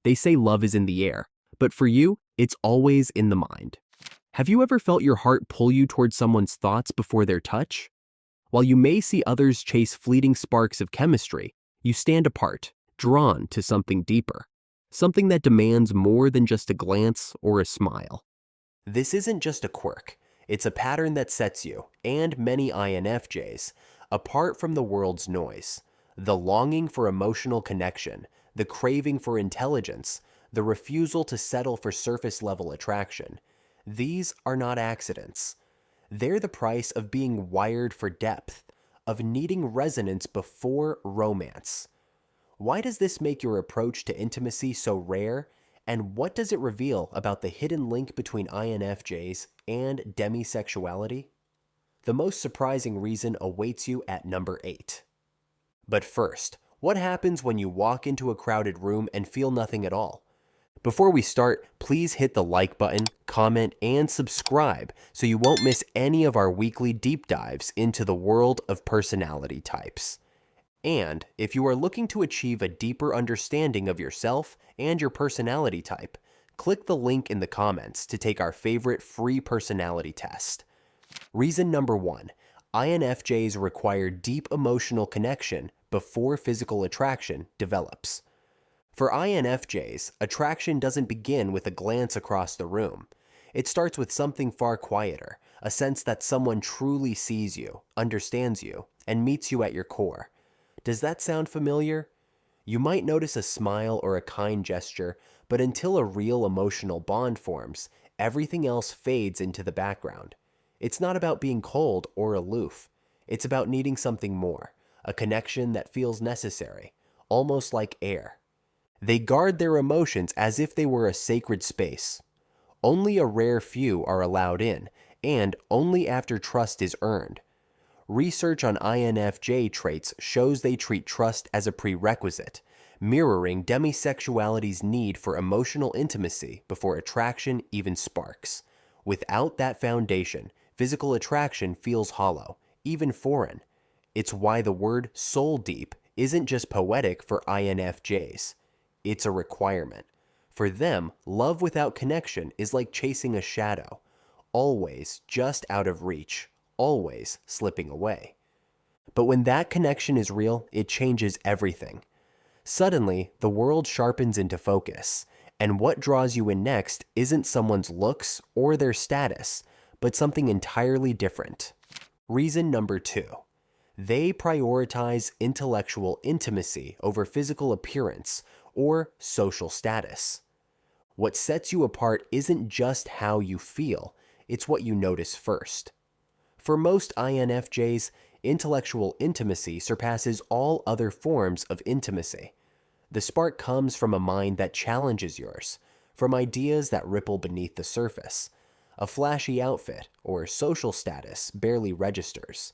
They say love is in the air, but for you, it's always in the mind. Have you ever felt your heart pull you towards someone's thoughts before their touch? While you may see others chase fleeting sparks of chemistry, you stand apart, drawn to something deeper, something that demands more than just a glance or a smile. This isn't just a quirk, it's a pattern that sets you, and many INFJs, apart from the world's noise. The longing for emotional connection, the craving for intelligence, the refusal to settle for surface-level attraction. These are not accidents. They're the price of being wired for depth, of needing resonance before romance. Why does this make your approach to intimacy so rare, and what does it reveal about the hidden link between INFJs and demisexuality? The most surprising reason awaits you at number 8. But first, what happens when you walk into a crowded room and feel nothing at all? Before we start, please hit the like button, comment, and subscribe so you won't miss any of our weekly deep dives into the world of personality types. And if you are looking to achieve a deeper understanding of yourself and your personality type, click the link in the comments to take our favorite free personality test. Reason number 1, INFJs require deep emotional connection before physical attraction develops. For INFJs, attraction doesn't begin with a glance across the room. It starts with something far quieter, a sense that someone truly sees you, understands you, and meets you at your core. Does that sound familiar? You might notice a smile or a kind gesture, but until a real emotional bond forms, everything else fades into the background. It's not about being cold or aloof. It's about needing something more, a connection that feels necessary, almost like air. They guard their emotions as if they were a sacred space. Only a rare few are allowed in, and only after trust is earned. Research on INFJ traits shows they treat trust as a prerequisite, mirroring demisexuality's need for emotional intimacy before attraction even sparks. Without that foundation, physical attraction feels hollow, even foreign. It's why the word soul deep isn't just poetic for INFJs. It's a requirement. For them, love without connection is like chasing a shadow, always just out of reach, always slipping away. But when that connection is real, it changes everything. Suddenly, the world sharpens into focus, and what draws you in next isn't someone's looks or their status, but something entirely different. Reason number 2. They prioritize intellectual intimacy over physical appearance or social status. What sets you apart isn't just how you feel, it's what you notice first. For most INFJs, intellectual intimacy surpasses all other forms of intimacy. The spark comes from a mind that challenges yours, from ideas that ripple beneath the surface. A flashy outfit or social status barely registers.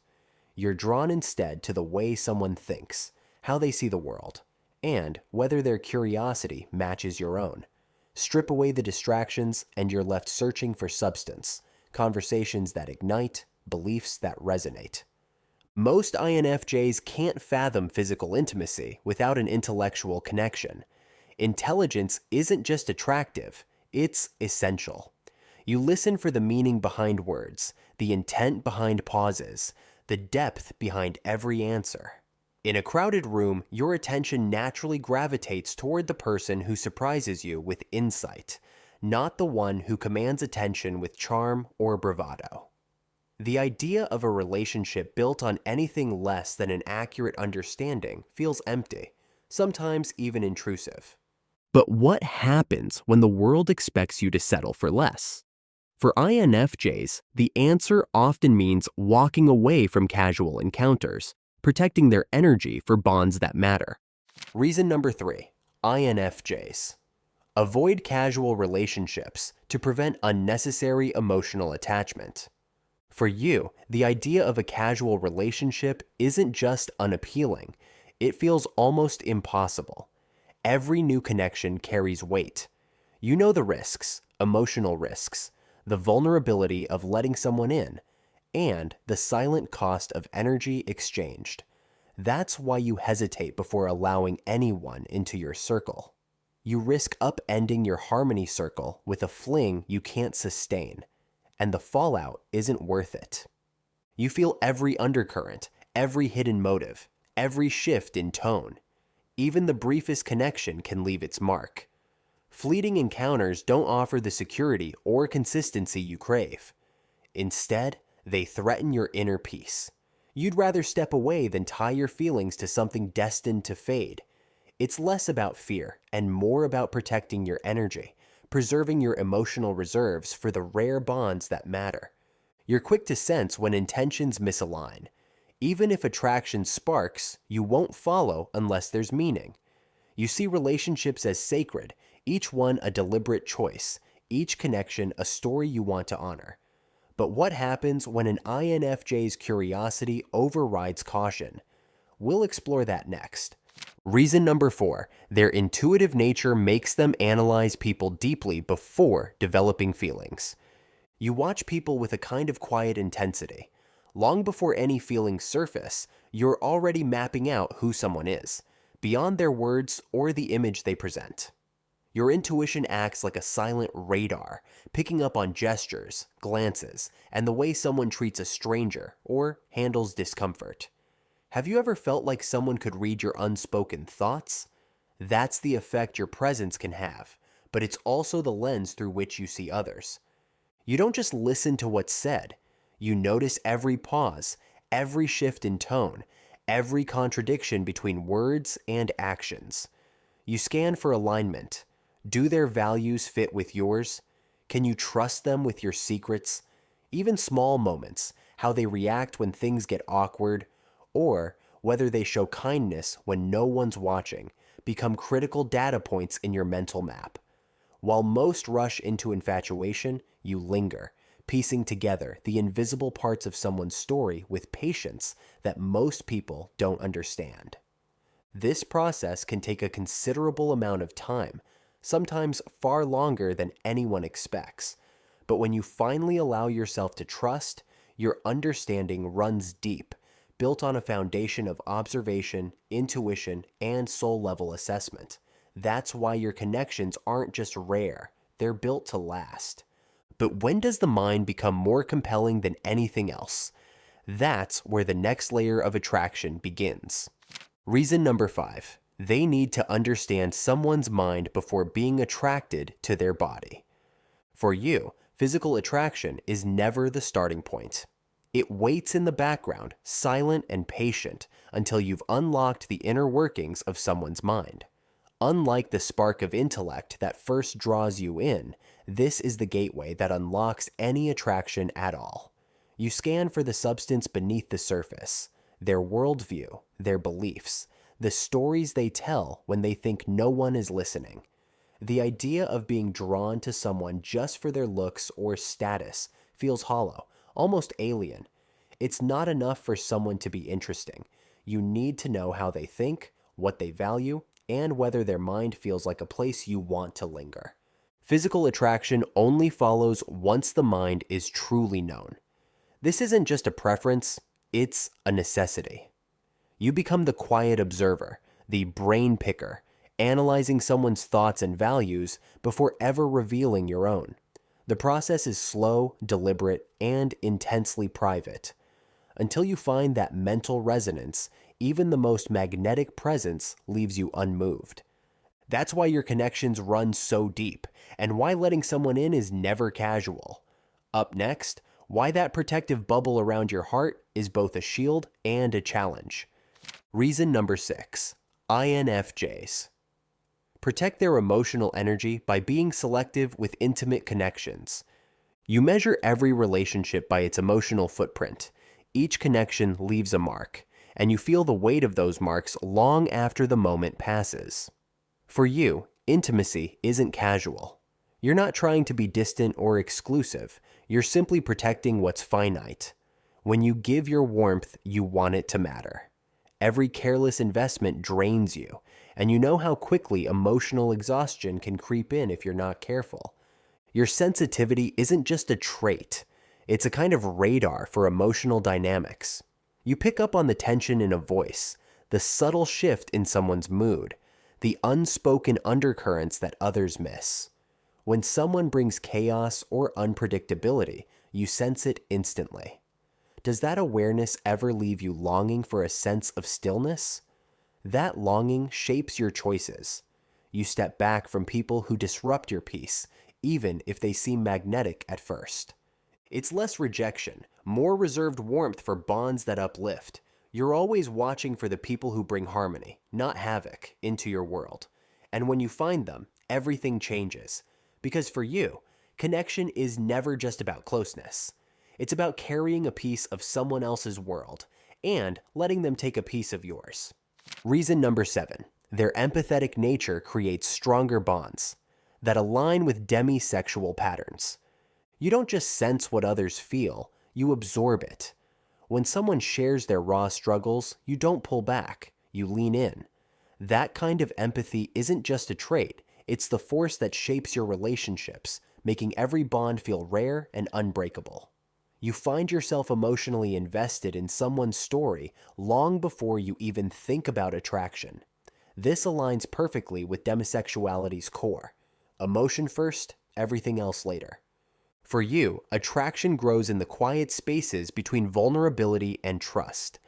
You're drawn instead to the way someone thinks, how they see the world, and whether their curiosity matches your own. Strip away the distractions and you're left searching for substance, conversations that ignite, beliefs that resonate. Most INFJs can't fathom physical intimacy without an intellectual connection. Intelligence isn't just attractive, it's essential. You listen for the meaning behind words, the intent behind pauses, the depth behind every answer. In a crowded room, your attention naturally gravitates toward the person who surprises you with insight, not the one who commands attention with charm or bravado. The idea of a relationship built on anything less than an accurate understanding feels empty, sometimes even intrusive. But what happens when the world expects you to settle for less? For INFJs, the answer often means walking away from casual encounters, protecting their energy for bonds that matter. Reason number 3, INFJs. Avoid casual relationships to prevent unnecessary emotional attachment. For you, the idea of a casual relationship isn't just unappealing, it feels almost impossible. Every new connection carries weight. You know the risks, emotional risks, the vulnerability of letting someone in, and the silent cost of energy exchanged. That's why you hesitate before allowing anyone into your circle. You risk upending your harmony circle with a fling you can't sustain, and the fallout isn't worth it. You feel every undercurrent, every hidden motive, every shift in tone. Even the briefest connection can leave its mark. Fleeting encounters don't offer the security or consistency you crave. Instead, they threaten your inner peace. You'd rather step away than tie your feelings to something destined to fade. It's less about fear and more about protecting your energy, preserving your emotional reserves for the rare bonds that matter. You're quick to sense when intentions misalign. Even if attraction sparks, you won't follow unless there's meaning. You see relationships as sacred, each one a deliberate choice, each connection a story you want to honor. But what happens when an INFJ's curiosity overrides caution? We'll explore that next. Reason number 4, their intuitive nature makes them analyze people deeply before developing feelings. You watch people with a kind of quiet intensity. Long before any feelings surface, you're already mapping out who someone is, beyond their words or the image they present. Your intuition acts like a silent radar, picking up on gestures, glances, and the way someone treats a stranger or handles discomfort. Have you ever felt like someone could read your unspoken thoughts? That's the effect your presence can have, but it's also the lens through which you see others. You don't just listen to what's said. You notice every pause, every shift in tone, every contradiction between words and actions. You scan for alignment. Do their values fit with yours? Can you trust them with your secrets? Even small moments, how they react when things get awkward, or whether they show kindness when no one's watching, become critical data points in your mental map. While most rush into infatuation, you linger, piecing together the invisible parts of someone's story with patience that most people don't understand. This process can take a considerable amount of time, sometimes far longer than anyone expects. But when you finally allow yourself to trust, your understanding runs deep, built on a foundation of observation, intuition, and soul-level assessment. That's why your connections aren't just rare, they're built to last. But when does the mind become more compelling than anything else? That's where the next layer of attraction begins. Reason number 5. They need to understand someone's mind before being attracted to their body. For you, physical attraction is never the starting point. It waits in the background, silent and patient, until you've unlocked the inner workings of someone's mind. Unlike the spark of intellect that first draws you in, this is the gateway that unlocks any attraction at all. You scan for the substance beneath the surface, their worldview, their beliefs, the stories they tell when they think no one is listening. The idea of being drawn to someone just for their looks or status feels hollow, almost alien. It's not enough for someone to be interesting. You need to know how they think, what they value, and whether their mind feels like a place you want to linger. Physical attraction only follows once the mind is truly known. This isn't just a preference, it's a necessity. You become the quiet observer, the brain picker, analyzing someone's thoughts and values before ever revealing your own. The process is slow, deliberate, and intensely private. Until you find that mental resonance, even the most magnetic presence leaves you unmoved. That's why your connections run so deep, and why letting someone in is never casual. Up next, why that protective bubble around your heart is both a shield and a challenge. Reason number 6. INFJs. Protect their emotional energy by being selective with intimate connections. You measure every relationship by its emotional footprint. Each connection leaves a mark, and you feel the weight of those marks long after the moment passes. For you, intimacy isn't casual. You're not trying to be distant or exclusive. You're simply protecting what's finite. When you give your warmth, you want it to matter. Every careless investment drains you, and you know how quickly emotional exhaustion can creep in if you're not careful. Your sensitivity isn't just a trait, it's a kind of radar for emotional dynamics. You pick up on the tension in a voice, the subtle shift in someone's mood, the unspoken undercurrents that others miss. When someone brings chaos or unpredictability, you sense it instantly. Does that awareness ever leave you longing for a sense of stillness? That longing shapes your choices. You step back from people who disrupt your peace, even if they seem magnetic at first. It's less rejection, more reserved warmth for bonds that uplift. You're always watching for the people who bring harmony, not havoc, into your world. And when you find them, everything changes. Because for you, connection is never just about closeness. It's about carrying a piece of someone else's world and letting them take a piece of yours. Reason number 7. Their empathetic nature creates stronger bonds that align with demisexual patterns. You don't just sense what others feel, you absorb it. When someone shares their raw struggles, you don't pull back, you lean in. That kind of empathy isn't just a trait, it's the force that shapes your relationships, making every bond feel rare and unbreakable. You find yourself emotionally invested in someone's story long before you even think about attraction. This aligns perfectly with demisexuality's core. Emotion first, everything else later. For you, attraction grows in the quiet spaces between vulnerability and trust.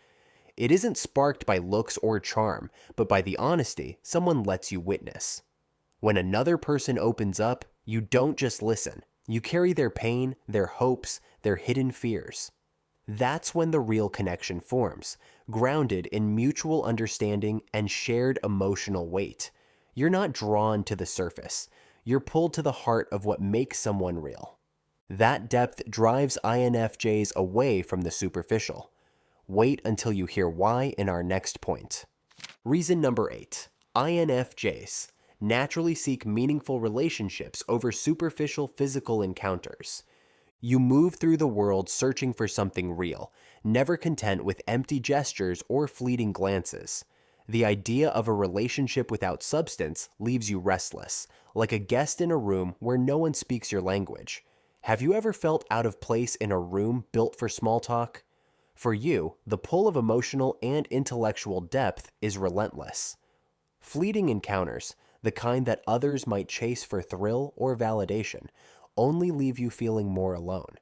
It isn't sparked by looks or charm, but by the honesty someone lets you witness. When another person opens up, you don't just listen. You carry their pain, their hopes, their hidden fears. That's when the real connection forms, grounded in mutual understanding and shared emotional weight. You're not drawn to the surface. You're pulled to the heart of what makes someone real. That depth drives INFJs away from the superficial. Wait until you hear why in our next point. Reason number 8. INFJs naturally seek meaningful relationships over superficial physical encounters. You move through the world searching for something real, never content with empty gestures or fleeting glances. The idea of a relationship without substance leaves you restless, like a guest in a room where no one speaks your language. Have you ever felt out of place in a room built for small talk? For you, the pull of emotional and intellectual depth is relentless. Fleeting encounters, the kind that others might chase for thrill or validation, only leave you feeling more alone.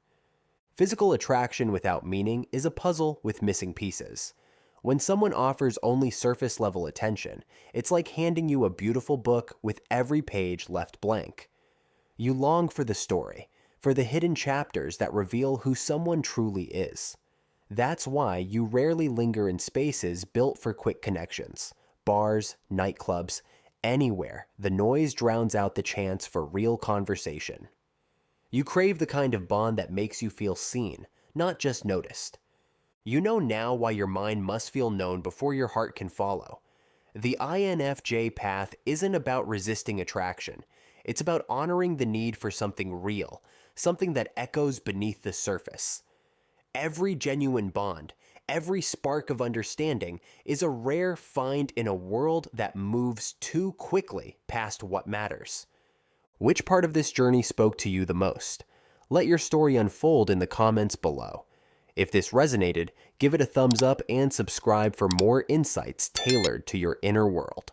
Physical attraction without meaning is a puzzle with missing pieces. When someone offers only surface-level attention, it's like handing you a beautiful book with every page left blank. You long for the story, for the hidden chapters that reveal who someone truly is. That's why you rarely linger in spaces built for quick connections. Bars, nightclubs, anywhere the noise drowns out the chance for real conversation. You crave the kind of bond that makes you feel seen, not just noticed. You know now why your mind must feel known before your heart can follow. The INFJ path isn't about resisting attraction. It's about honoring the need for something real, something that echoes beneath the surface. Every genuine bond, every spark of understanding is a rare find in a world that moves too quickly past what matters. Which part of this journey spoke to you the most? Let your story unfold in the comments below. If this resonated, give it a thumbs up and subscribe for more insights tailored to your inner world.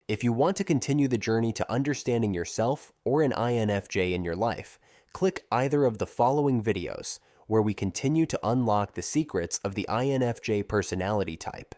If you want to continue the journey to understanding yourself or an INFJ in your life, click either of the following videos, where we continue to unlock the secrets of the INFJ personality type.